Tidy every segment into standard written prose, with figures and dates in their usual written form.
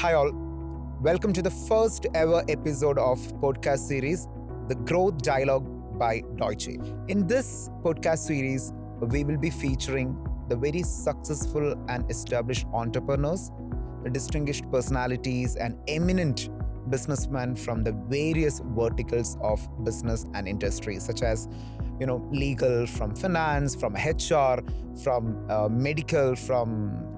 Hi all, welcome to the first ever episode of podcast series, The Growth Dialogue by Deutsche. In this podcast series, we will be featuring the very successful and established entrepreneurs, the distinguished personalities and eminent businessmen from the various verticals of business and industry, such as legal, from finance, from HR, from medical, from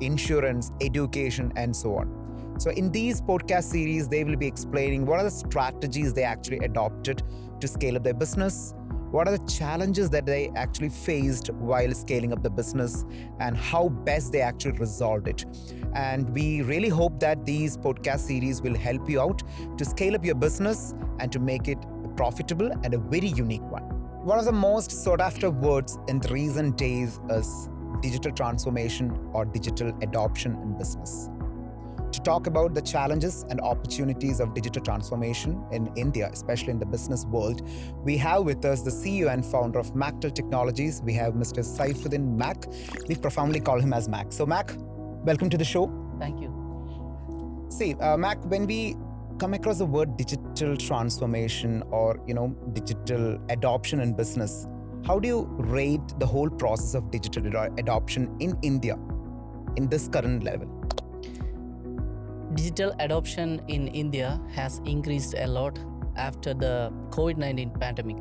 insurance, education, and so on. So in these podcast series, they will be explaining what are the strategies they actually adopted to scale up their business, what are the challenges that they actually faced while scaling up the business, and how best they actually resolved it. And we really hope that these podcast series will help you out to scale up your business and to make it profitable and a very unique one. One of the most sought after words in the recent days is digital transformation or digital adoption in business. To talk about the challenges and opportunities of digital transformation in India, especially in the business world, we have with us the CEO and founder of MakTal Technologies. We have Mr. Saifudheen Mak. We profoundly call him as Mak. So Mak, welcome to the show. Thank you. See, Mak, when we come across the word digital transformation or digital adoption in business, how do you rate the whole process of digital adoption in India in this current level? Digital adoption in India has increased a lot after the COVID-19 pandemic.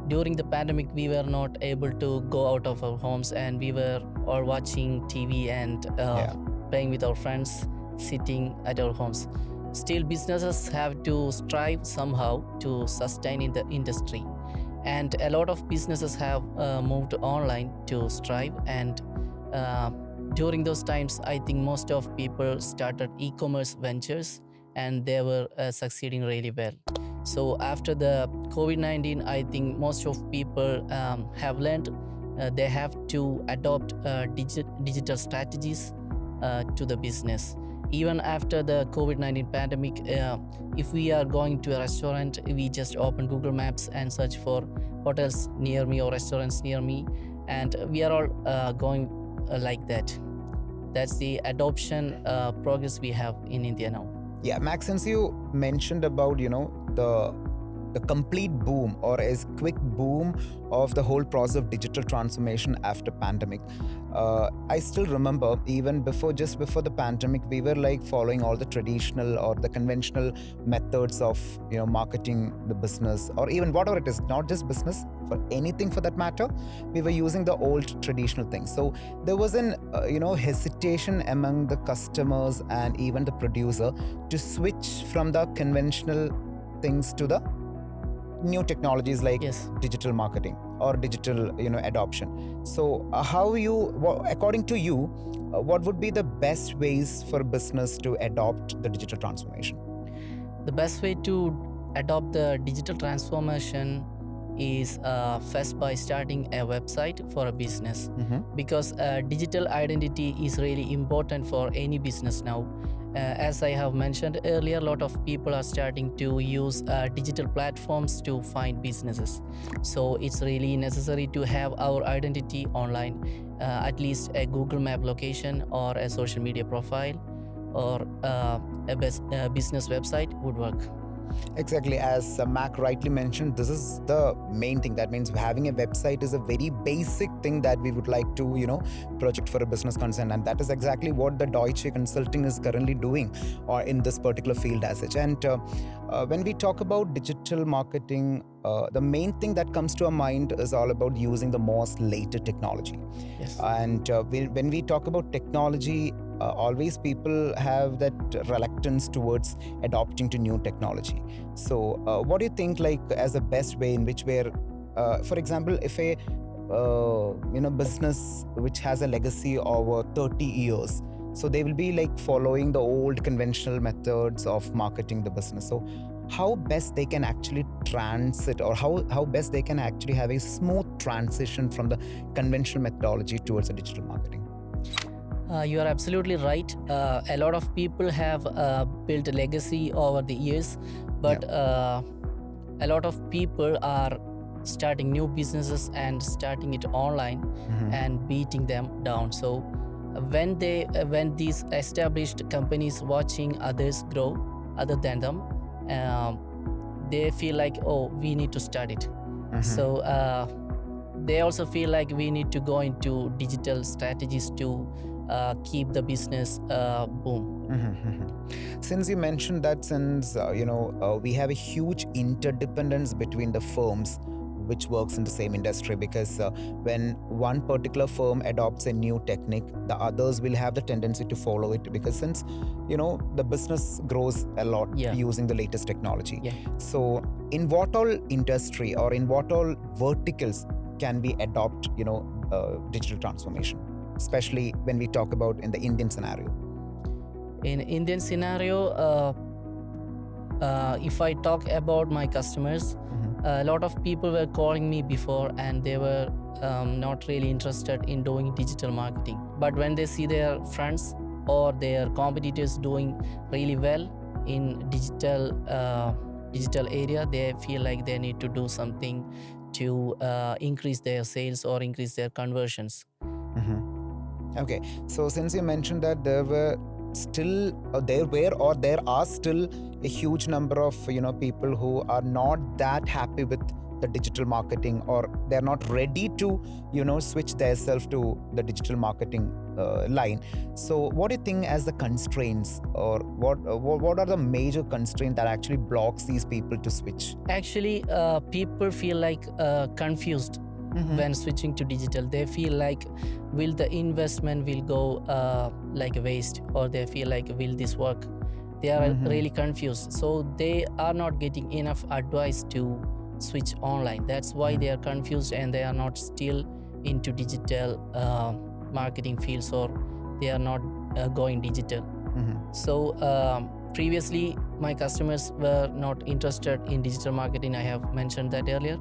During the pandemic, we were not able to go out of our homes and we were all watching TV and playing with our friends, sitting at our homes. Still, businesses have to strive somehow to sustain in the industry. And a lot of businesses have moved online to strive, and during those times, I think most of people started e-commerce ventures and they were succeeding really well. So after the COVID-19, I think most of people have learned they have to adopt digital strategies to the business. Even after the COVID-19 pandemic, if we are going to a restaurant, we just open Google Maps and search for hotels near me or restaurants near me, and we are all going like that. That's the adoption progress we have in India now. Yeah, Max, since you mentioned about the complete boom or a quick boom of the whole process of digital transformation after pandemic, I still remember even just before the pandemic, we were like following all the traditional or the conventional methods of marketing the business, or even whatever it is, not just business, for anything for that matter, we were using the old traditional things. So there was an hesitation among the customers and even the producer to switch from the conventional things to the new technologies like digital marketing or digital adoption. So according to you, what would be the best ways for business to adopt the digital transformation? The best way to adopt the digital transformation is first by starting a website for a business, because digital identity is really important for any business now. As I have mentioned earlier, a lot of people are starting to use digital platforms to find businesses. So it's really necessary to have our identity online, at least a Google Map location or a social media profile or a business website would work. Exactly, as Mac rightly mentioned, this is the main thing. That means having a website is a very basic thing that we would like to project for a business concern, and that is exactly what the Deutsche Consulting is currently doing or in this particular field as such. And when we talk about digital marketing, the main thing that comes to our mind is all about using the most latest technology. Yes. And when we talk about technology, always people have that reluctance towards adopting to new technology. So what do you think as a best way in which where, for example, if a business which has a legacy over 30 years, so they will be following the old conventional methods of marketing the business. So how best they can actually transit, or how best they can actually have a smooth transition from the conventional methodology towards the digital marketing? You are absolutely right. A lot of people have built a legacy over the years, but a lot of people are starting new businesses and starting it online and beating them down. So when these established companies watching others grow other than them, they feel like, oh, we need to start it. So they also feel like we need to go into digital strategies to keep the business boom. Since you mentioned that, since we have a huge interdependence between the firms which works in the same industry, because when one particular firm adopts a new technique, the others will have the tendency to follow it, because since the business grows a lot using the latest technology. So in what all industry or in what all verticals can we adopt digital transformation, especially when we talk about in the Indian scenario? In Indian scenario, if I talk about my customers, a lot of people were calling me before and they were not really interested in doing digital marketing. But when they see their friends or their competitors doing really well in digital area, they feel like they need to do something to increase their sales or increase their conversions. Okay, so since you mentioned that there are still a huge number of people who are not that happy with the digital marketing, or they're not ready to switch themselves to the digital marketing line. So what do you think as the constraints, or what are the major constraints that actually blocks these people to switch? Actually, people feel like confused when switching to digital. They feel like, will the investment will go like waste, or they feel like, will this work? They are really confused, so they are not getting enough advice to switch online. That's why they are confused and they are not still into digital marketing fields, or they are not going digital. So previously my customers were not interested in digital marketing. I have mentioned that earlier.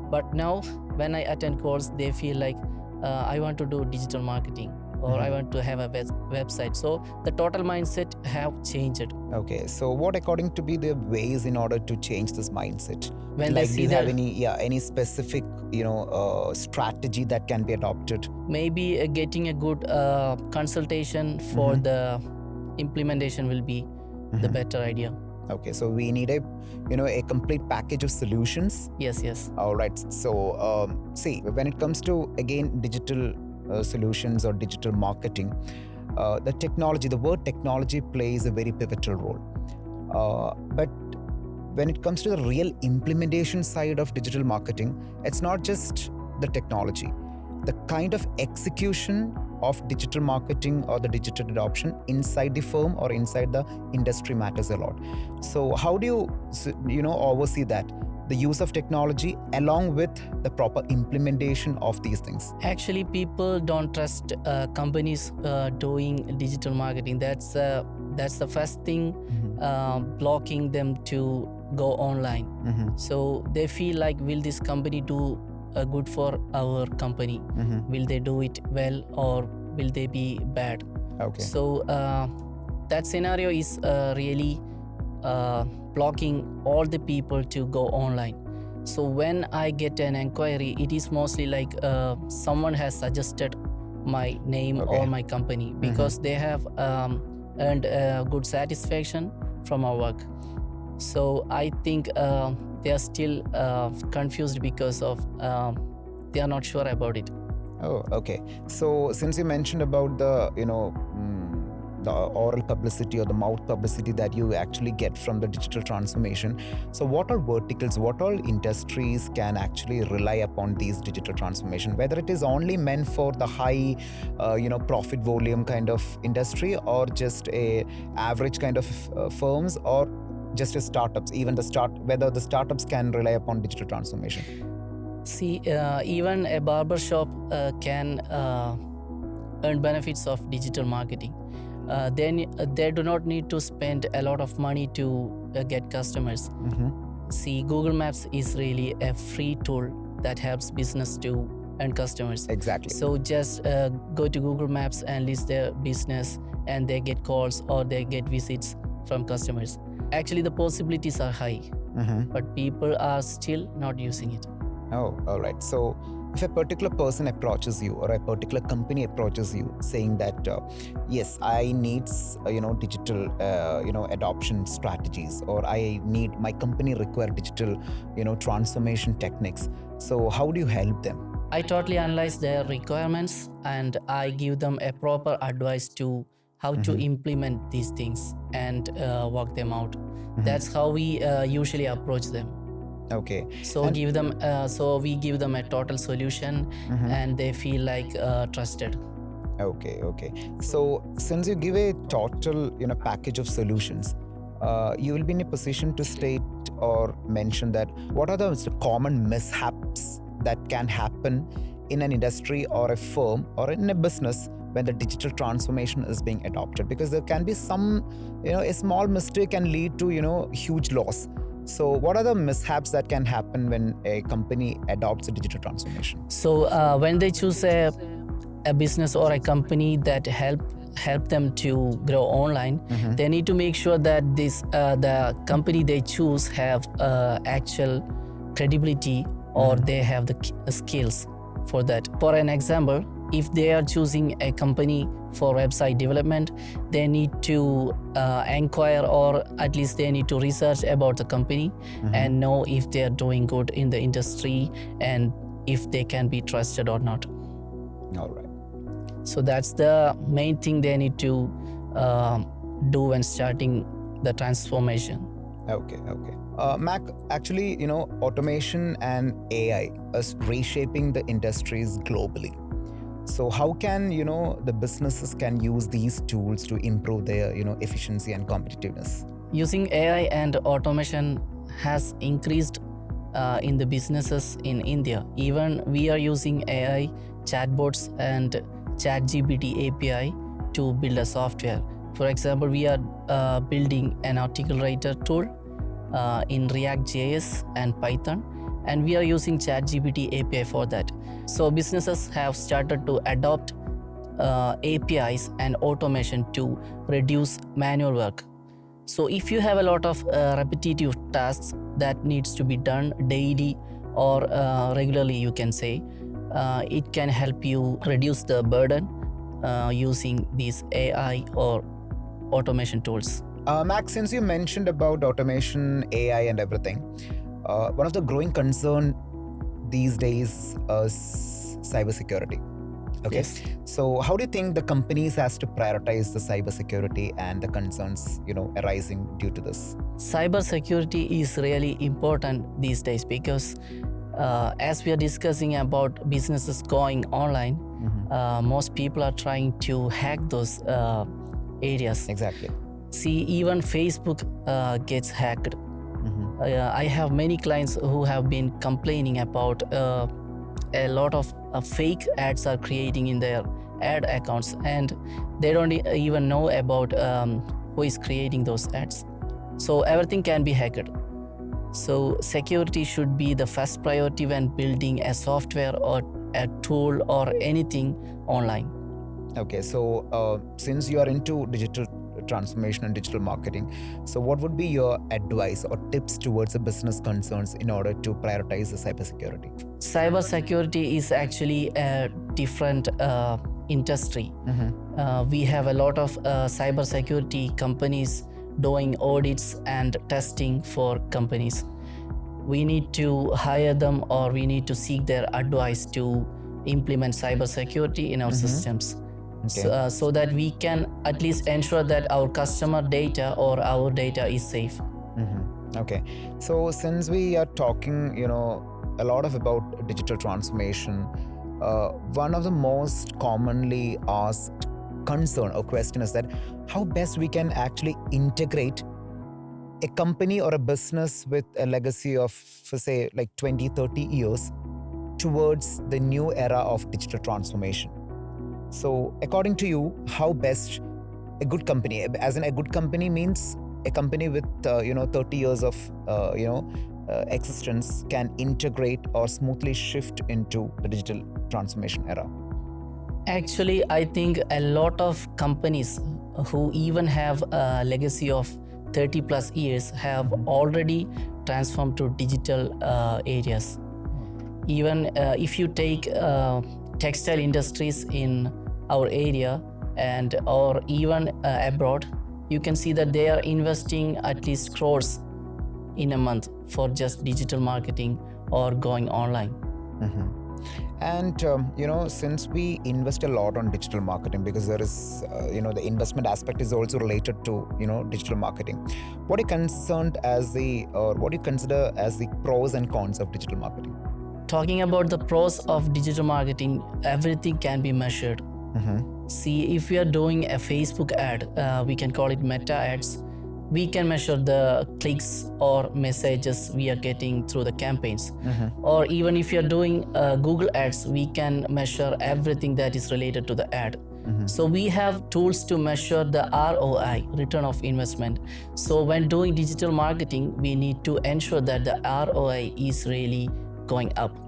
But now when I attend calls, they feel like, I want to do digital marketing, or I want to have a website. So the total mindset have changed. Okay, so what according to be the ways in order to change this mindset? When like, they see do you have any specific strategy that can be adopted? Maybe getting a good consultation for the implementation will be the better idea. Okay, so we need a complete package of solutions. Yes. All right. So see, when it comes to again digital solutions or digital marketing, the word technology plays a very pivotal role. But when it comes to the real implementation side of digital marketing, it's not just the technology. The kind of execution of digital marketing or the digital adoption inside the firm or inside the industry matters a lot. So how do you oversee that? The use of technology along with the proper implementation of these things. Actually, people don't trust companies doing digital marketing. That's the first thing blocking them to go online. So they feel like, will this company do good for our company? Will they do it well, or will they be bad? Okay. So that scenario is really blocking all the people to go online. So when I get an inquiry, it is mostly like someone has suggested my name or my company, because they have earned good satisfaction from our work. So I think they are still confused because of they are not sure about it. Oh, okay. So since you mentioned about the the oral publicity or the mouth publicity that you actually get from the digital transformation, so what all verticals, what all industries can actually rely upon these digital transformation, whether it is only meant for the high profit volume kind of industry, or just a average kind of firms, or just as startups, whether the startups can rely upon digital transformation? See, even a barber shop can earn benefits of digital marketing. Then they do not need to spend a lot of money to get customers. See, Google Maps is really a free tool that helps business to earn customers. Exactly. So just go to Google Maps and list their business, and they get calls or they get visits from customers. Actually, the possibilities are high, but people are still not using it. Oh, all right. So if a particular person approaches you or a particular company approaches you saying that yes, I need digital adoption strategies, or my company require digital transformation techniques, so how do you help them? I totally analyze their requirements and I give them a proper advice to how to implement these things and work them out. That's how we usually approach them. Okay. So we give them a total solution and they feel like trusted. Okay. So since you give a total package of solutions, you will be in a position to state or mention that what are the common mishaps that can happen in an industry or a firm or in a business when the digital transformation is being adopted, because there can be some a small mistake can lead to huge loss. So what are the mishaps that can happen when a company adopts a digital transformation? So when they choose a business or a company that help them to grow online, they need to make sure that the company they choose have actual credibility, or they have the skills for that. For an example, if they are choosing a company for website development, they need to inquire, or at least they need to research about the company and know if they are doing good in the industry and if they can be trusted or not. All right. So that's the main thing they need to do when starting the transformation. Okay. Mac, actually, automation and AI is reshaping the industries globally. So how can, the businesses can use these tools to improve their, efficiency and competitiveness? Using AI and automation has increased in the businesses in India. Even we are using AI, chatbots and ChatGPT API to build a software. For example, we are building an article writer tool in React.js and Python, and we are using ChatGPT API for that. So businesses have started to adopt APIs and automation to reduce manual work. So if you have a lot of repetitive tasks that needs to be done daily or regularly, you can say, it can help you reduce the burden using these AI or automation tools. Max, since you mentioned about automation, AI and everything, one of the growing concern these days is cybersecurity. Okay. Yes. So how do you think the companies has to prioritize the cybersecurity and the concerns, arising due to this? Cybersecurity is really important these days because as we are discussing about businesses going online, most people are trying to hack those areas. Exactly. See, even Facebook gets hacked. I have many clients who have been complaining about a lot of fake ads are creating in their ad accounts, and they don't even know about who is creating those ads. So everything can be hacked. So security should be the first priority when building a software or a tool or anything online. Okay, so since you are into digital transformation and digital marketing, so what would be your advice or tips towards the business concerns in order to prioritize the cybersecurity? Cybersecurity is actually a different industry. We have a lot of cybersecurity companies doing audits and testing for companies. We need to hire them, or we need to seek their advice to implement cybersecurity in our systems. Okay. So that we can at least ensure that our customer data or our data is safe. Okay. So since we are talking, a lot about digital transformation, one of the most commonly asked concern or question is that how best we can actually integrate a company or a business with a legacy of, say, like 20-30 years towards the new era of digital transformation. So according to you, how best a good company, as in a good company means a company with 30 years of existence, can integrate or smoothly shift into the digital transformation era? Actually, I think a lot of companies who even have a legacy of 30 plus years have already transformed to digital areas. Even if you take textile industries in our area and or even abroad, you can see that they are investing at least crores in a month for just digital marketing or going online. And since we invest a lot on digital marketing, because there is the investment aspect is also related to digital marketing, what are you concerned as what do you consider as the pros and cons of digital marketing? Talking about the pros of digital marketing, everything can be measured. See, if we are doing a Facebook ad, we can call it meta ads, we can measure the clicks or messages we are getting through the campaigns. Or even if you're doing Google ads, we can measure everything that is related to the ad. So we have tools to measure the ROI, return of investment. So when doing digital marketing, we need to ensure that the ROI is really going up.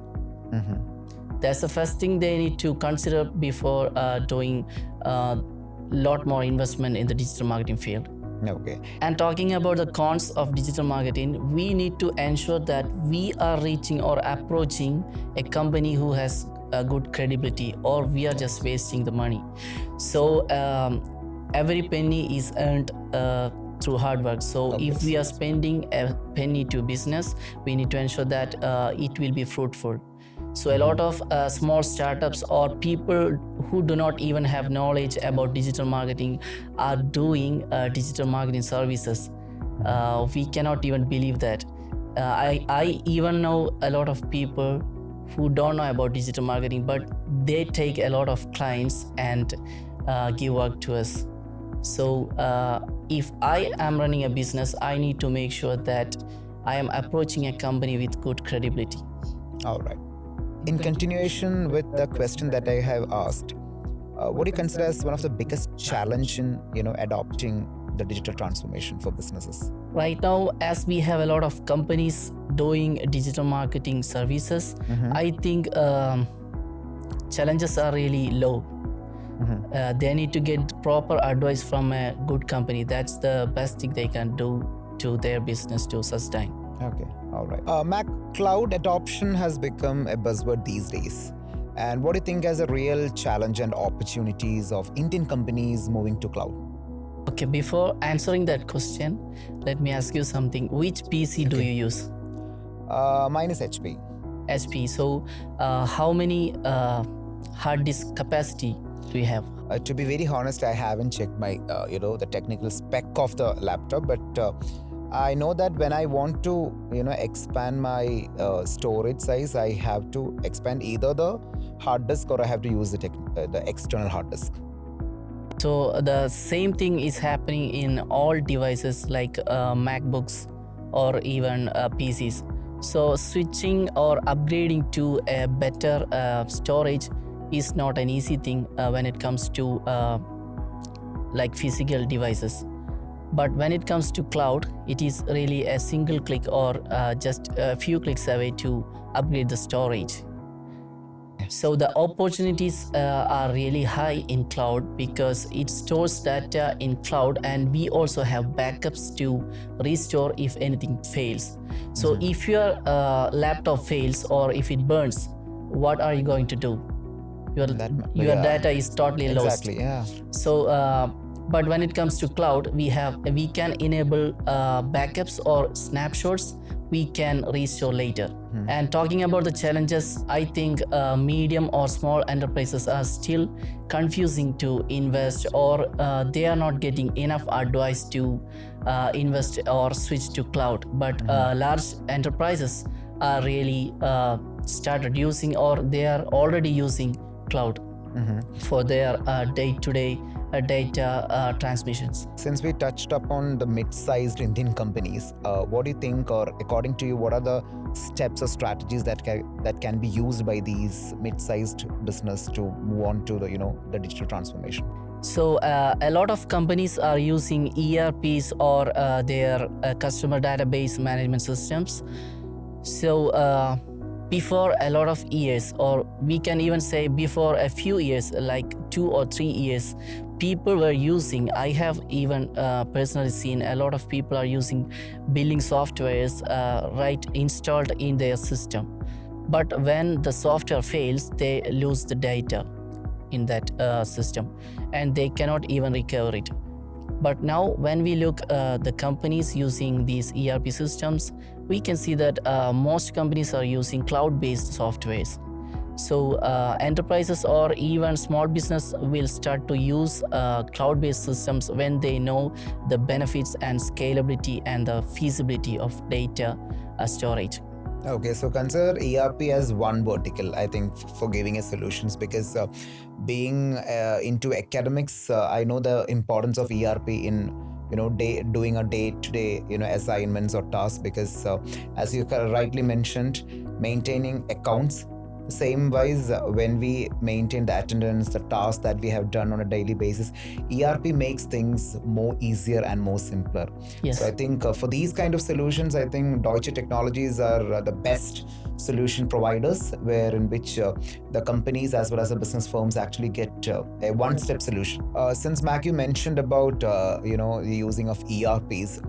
That's the first thing they need to consider before doing a lot more investment in the digital marketing field. Okay. And talking about the cons of digital marketing, we need to ensure that we are reaching or approaching a company who has a good credibility, or we are just wasting the money. So every penny is earned through hard work. So if we are spending a penny to business, we need to ensure that it will be fruitful. So a lot of small startups or people who do not even have knowledge about digital marketing are doing digital marketing services. We cannot even believe that. I even know a lot of people who don't know about digital marketing, but they take a lot of clients and give work to us. So if I am running a business, I need to make sure that I am approaching a company with good credibility. All right. In continuation with the question that I have asked, what do you consider as one of the biggest challenge in adopting the digital transformation for businesses? Right now, as we have a lot of companies doing digital marketing services, I think challenges are really low. They need to get proper advice from a good company. That's the best thing they can do to their business to sustain. Okay, all right. Mac, cloud adoption has become a buzzword these days. And what do you think as a real challenge and opportunities of Indian companies moving to cloud? Okay, before answering that question, let me ask you something. Which PC do you use? Mine is HP. HP. So how many hard disk capacity do you have? To be very honest, I haven't checked my, the technical spec of the laptop, but I know that when I want to, expand my storage size, I have to expand either the hard disk or I have to use the external hard disk. So the same thing is happening in all devices like MacBooks or even PCs. So switching or upgrading to a better storage is not an easy thing when it comes to like physical devices. But when it comes to cloud, it is really a single click or just a few clicks away to upgrade the storage. So the opportunities are really high in cloud because it stores data in cloud, and we also have backups to restore if anything fails. So if your laptop fails or if it burns, what are you going to do? Your data is totally lost. Exactly, yeah. So but when it comes to cloud, we can enable backups or snapshots we can restore later. And talking about the challenges, I think medium or small enterprises are still confusing to invest, or they are not getting enough advice to invest or switch to cloud. But large enterprises are really started using, or they are already using cloud for their day-to-day data transmissions. Since we touched upon the mid-sized Indian companies, what do you think, or according to you, what are the steps or strategies that can be used by these mid-sized business to move on to the digital transformation? So a lot of companies are using ERPs or their customer database management systems. So before a lot of years, or we can even say before a few years, like 2 or 3 years, people were using, I have even personally seen a lot of people are using billing softwares installed in their system. But when the software fails, they lose the data in that system, and they cannot even recover it. But now when we look the companies using these ERP systems, we can see that most companies are using cloud-based softwares. So enterprises or even small business will start to use cloud-based systems when they know the benefits and scalability and the feasibility of data storage. Okay, so consider ERP as one vertical, I think, for giving us solutions, because being into academics, I know the importance of ERP in doing a day-to-day assignments or tasks, because as you rightly mentioned, maintaining accounts. Same wise, when we maintain the attendance, the tasks that we have done on a daily basis, ERP makes things more easier and more simpler. Yes. So I think for these kind of solutions, I think Deutsche Technologies are the best solution providers, where in which the companies as well as the business firms actually get a one-step solution. Since Mac, you mentioned about the using of ERPs,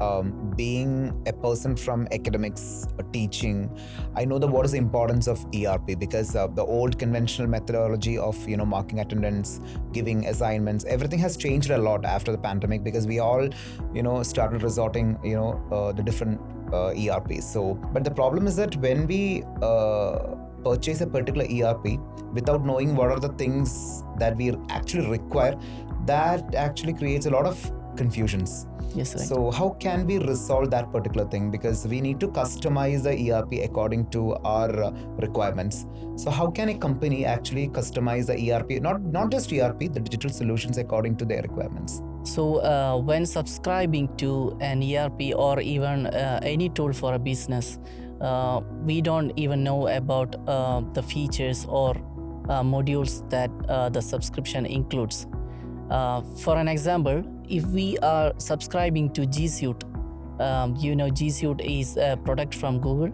being a person from academics, teaching, I know what is the importance of ERP, because the old conventional methodology of marking attendance, giving assignments, everything has changed a lot after the pandemic, because we all started resorting the different ERPs. So, but the problem is that when we purchase a particular ERP without knowing what are the things that we actually require, that actually creates a lot of confusions. Yes, right. So how can we resolve that particular thing? Because we need to customize the ERP according to our requirements. So how can a company actually customize the ERP, not just ERP, the digital solutions according to their requirements? So when subscribing to an ERP or even any tool for a business, we don't even know about the features or modules that the subscription includes. For an example, if we are subscribing to G Suite, G Suite is a product from Google.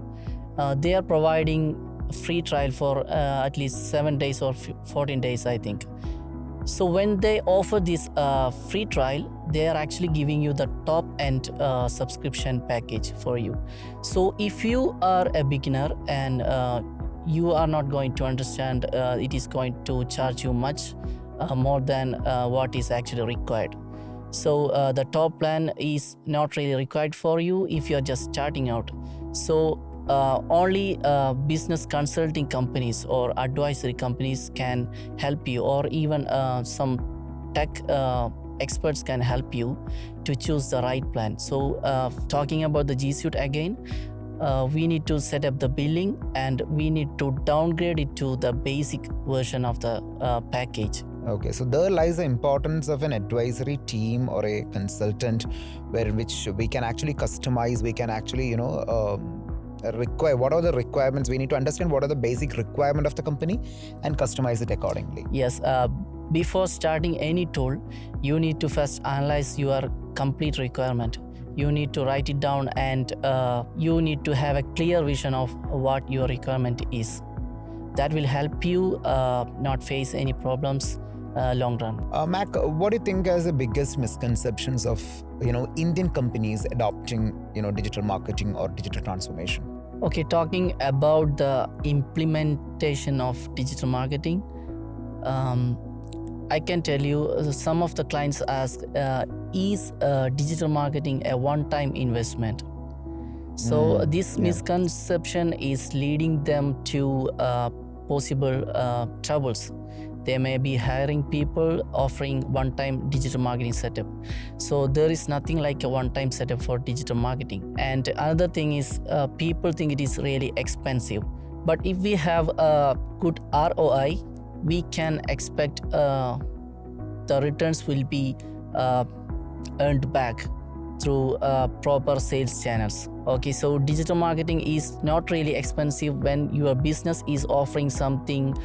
They are providing a free trial for at least 7 days or 14 days, I think. So when they offer this free trial, they are actually giving you the top-end subscription package for you. So if you are a beginner and you are not going to understand, it is going to charge you much more than what is actually required. So the top plan is not really required for you if you're just starting out. So only business consulting companies or advisory companies can help you, or even some tech experts can help you to choose the right plan. So talking about the G Suite again, we need to set up the billing and we need to downgrade it to the basic version of the package. Okay, so there lies the importance of an advisory team or a consultant, where in which we can actually customize, we can actually, require what are the requirements. We need to understand what are the basic requirement of the company and customize it accordingly. Yes, before starting any tool, you need to first analyze your complete requirement. You need to write it down, and you need to have a clear vision of what your requirement is. That will help you not face any problems long run. Mac, what do you think as the biggest misconceptions of Indian companies adopting digital marketing or digital transformation? Okay, talking about the implementation of digital marketing, I can tell you some of the clients ask, is digital marketing a one-time investment? So this misconception is leading them to possible troubles. They may be hiring people offering one-time digital marketing setup. So there is nothing like a one-time setup for digital marketing. And another thing is people think it is really expensive. But if we have a good ROI, we can expect the returns will be earned back through proper sales channels. Okay, so digital marketing is not really expensive when your business is offering something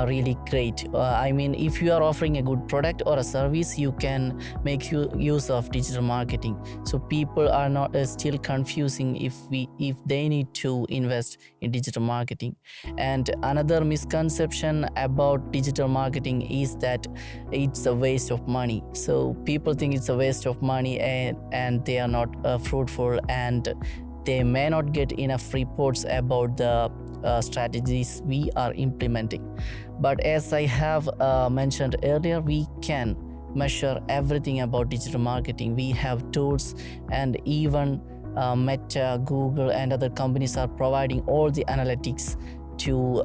really great. I mean, if you are offering a good product or a service, you can make use of digital marketing. So people are not still confusing if they need to invest in digital marketing. And another misconception about digital marketing is that it's a waste of money. So people think it's a waste of money and they are not fruitful, and they may not get enough reports about the strategies we are implementing. But as I have mentioned earlier, we can measure everything about digital marketing. We have tools, and even Meta, Google, and other companies are providing all the analytics to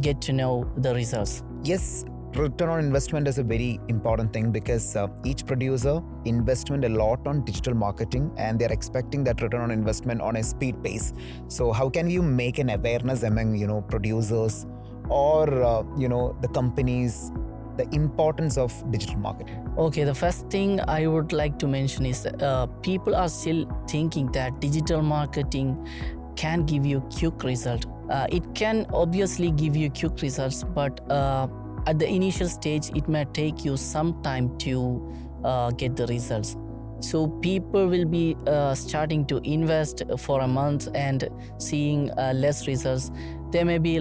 get to know the results. Yes, return on investment is a very important thing because each producer investment a lot on digital marketing and they're expecting that return on investment on a speed pace. So how can you make an awareness among producers or the companies, the importance of digital marketing? Okay, the first thing I would like to mention is people are still thinking that digital marketing can give you quick result. It can obviously give you quick results, but at the initial stage, it may take you some time to get the results. So people will be starting to invest for a month and seeing less results. They may be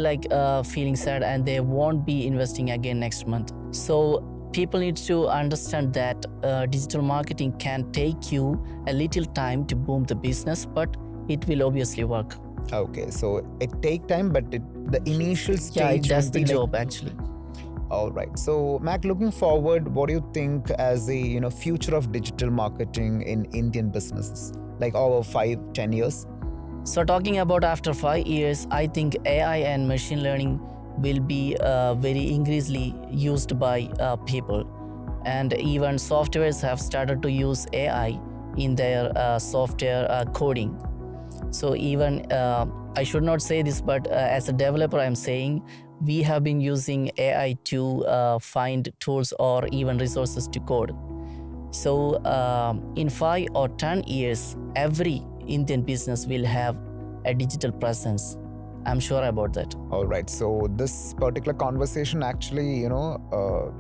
feeling sad and they won't be investing again next month. So people need to understand that digital marketing can take you a little time to boom the business, but it will obviously work. Okay, so it take time, but the initial stage that's would the be job actually. All right. So, Mac, looking forward, what do you think as a future of digital marketing in Indian businesses, like over 5-10 years? So talking about after 5 years, I think AI and machine learning will be very increasingly used by people, and even softwares have started to use AI in their software coding. So even I should not say this, but as a developer, I'm saying we have been using AI to find tools or even resources to code. So in 5 or 10 years, every Indian business will have a digital presence. I'm sure about that. All right. So this particular conversation actually,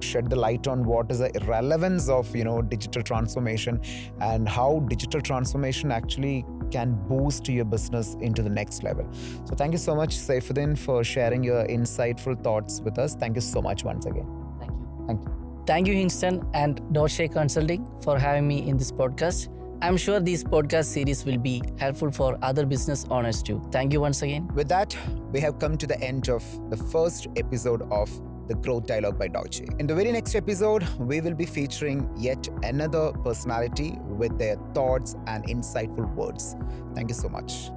shed the light on what is the relevance of, digital transformation and how digital transformation actually can boost your business into the next level. So thank you so much, Saifudheen, for sharing your insightful thoughts with us. Thank you so much once again. Thank you. Thank you. Thank you, Hingston and Deutsche Consulting, for having me in this podcast. I'm sure this podcast series will be helpful for other business owners too. Thank you once again. With that, we have come to the end of the first episode of the Growth Dialogue by Deutsche. In the very next episode, we will be featuring yet another personality with their thoughts and insightful words. Thank you so much.